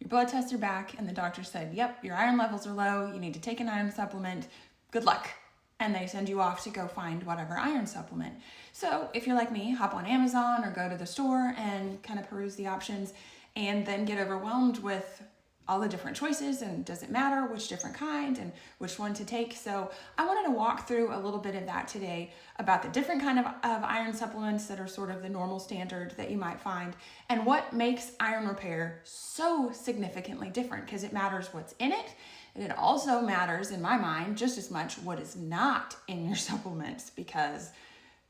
your blood tests are back and the doctor said, yep, your iron levels are low, you need to take an iron supplement, good luck. And they send you off to go find whatever iron supplement. So if you're like me, hop on Amazon or go to the store and kind of peruse the options and then get overwhelmed with all the different choices and does it matter which different kind and which one to take. So I wanted to walk through a little bit of that today about the different kind of iron supplements that are sort of the normal standard that you might find and what makes iron repair so significantly different, because it matters what's in it. And it also matters, in my mind, just as much what is not in your supplements, because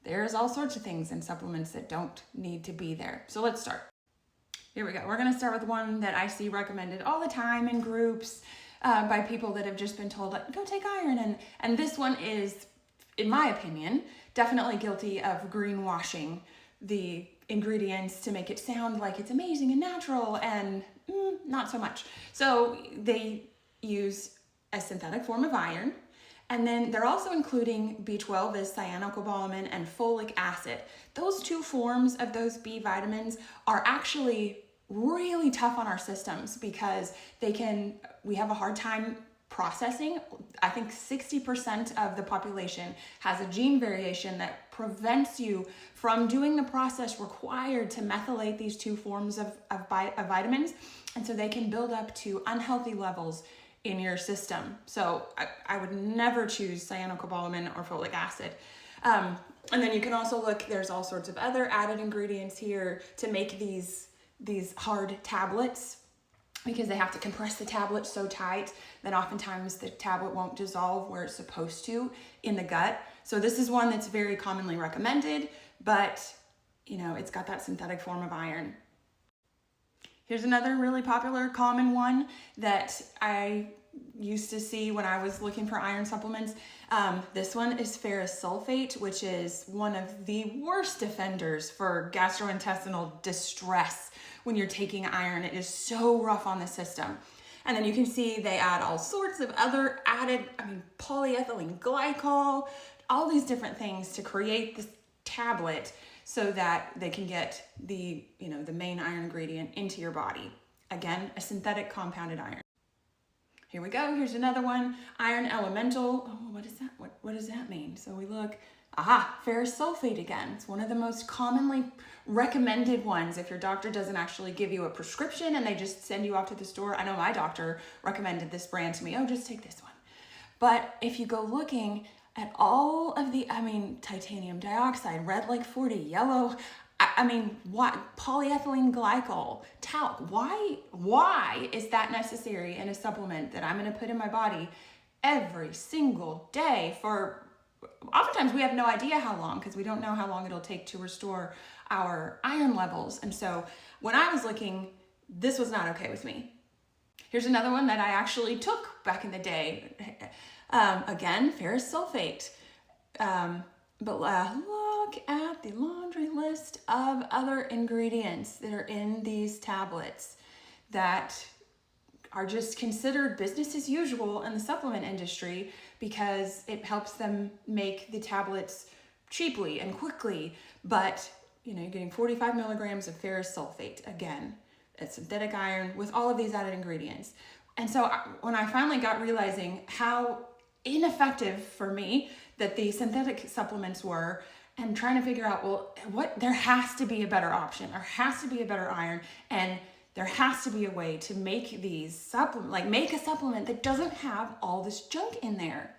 there's all sorts of things in supplements that don't need to be there. So let's start. Here we go. We're going to start with one that I see recommended all the time in groups by people that have just been told, like, go take iron. And this one is, in my opinion, definitely guilty of greenwashing the ingredients to make it sound like it's amazing and natural, and not so much. So they use a synthetic form of iron, and then they're also including B12 as cyanocobalamin and folic acid. Those two forms of those B vitamins are actually really tough on our systems because we have a hard time processing. I think 60% of the population has a gene variation that prevents you from doing the process required to methylate these two forms of vitamins, and so they can build up to unhealthy levels in your system. So I would never choose cyanocobalamin or folic acid. And then you can also look, there's all sorts of other added ingredients here to make these hard tablets, because they have to compress the tablet so tight that oftentimes the tablet won't dissolve where it's supposed to in the gut. So this is one that's very commonly recommended, but it's got that synthetic form of iron. Here's another really popular common one that I used to see when I was looking for iron supplements. This one is ferrous sulfate, which is one of the worst offenders for gastrointestinal distress when you're taking iron. It is so rough on the system. And then you can see they add all sorts of other added, polyethylene glycol, all these different things to create this tablet so that they can get the main iron ingredient into your body. Again, a synthetic compounded iron. Here we go. Here's another one, iron elemental. Oh, what is that? What does that mean? So we look, ferrous sulfate again. It's one of the most commonly recommended ones if your doctor doesn't actually give you a prescription and they just send you off to the store. I know my doctor recommended this brand to me. Oh, just take this one. But if you go looking at all of the, titanium dioxide, red like 40, yellow, what, polyethylene glycol, talc, why is that necessary in a supplement that I'm going to put in my body every single day for, oftentimes we have no idea how long, because we don't know how long it'll take to restore our iron levels. And so when I was looking, this was not okay with me. Here's another one that I actually took back in the day. Again, ferrous sulfate. But look at the laundry list of other ingredients that are in these tablets that are just considered business as usual in the supplement industry because it helps them make the tablets cheaply and quickly. But you're getting 45 milligrams of ferrous sulfate, again, a synthetic iron with all of these added ingredients. And so when I finally got realizing how ineffective for me that the synthetic supplements were, and trying to figure out, there has to be a better option. There has to be a better iron, and there has to be a way to make these supplements, make a supplement that doesn't have all this junk in there.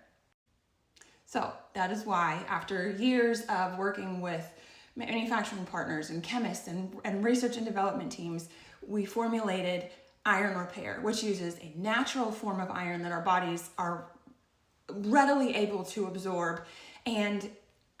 So that is why, after years of working with manufacturing partners and chemists and research and development teams, we formulated Iron Repair, which uses a natural form of iron that our bodies are readily able to absorb. And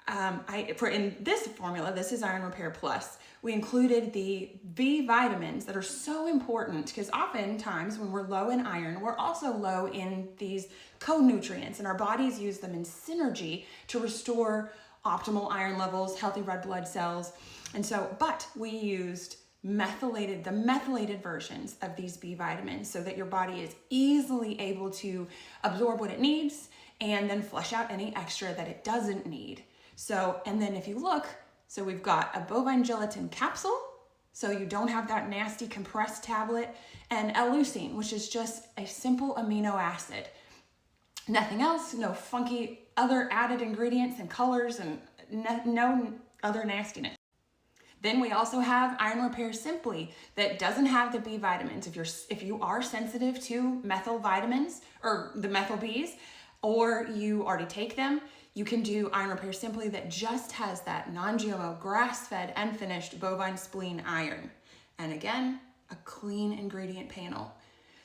in this formula, this is Iron Repair Plus, we included the B vitamins that are so important, because oftentimes when we're low in iron, we're also low in these co-nutrients, and our bodies use them in synergy to restore optimal iron levels, healthy red blood cells. And so, but we used the methylated versions of these B vitamins so that your body is easily able to absorb what it needs and then flush out any extra that it doesn't need. So, and then if you look, so we've got a bovine gelatin capsule, so you don't have that nasty compressed tablet, and L-leucine, which is just a simple amino acid. Nothing else, no funky other added ingredients and colors and no other nastiness. Then we also have Iron Repair Simply that doesn't have the B vitamins. If you are sensitive to methyl vitamins or the methyl Bs, or you already take them, you can do Iron Repair Simply that just has that non-GMO, grass-fed and finished bovine spleen iron. And again, a clean ingredient panel.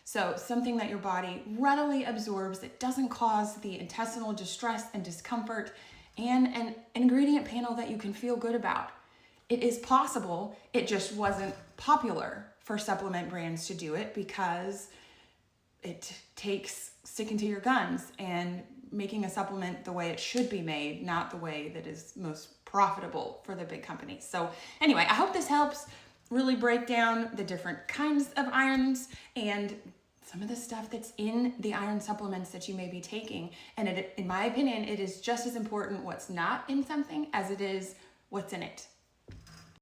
So something that your body readily absorbs that doesn't cause the intestinal distress and discomfort, and an ingredient panel that you can feel good about. It is possible, it just wasn't popular for supplement brands to do it because it takes sticking to your guns and making a supplement the way it should be made, not the way that is most profitable for the big companies. So anyway, I hope this helps really break down the different kinds of irons and some of the stuff that's in the iron supplements that you may be taking. And in my opinion, it is just as important what's not in something as it is what's in it.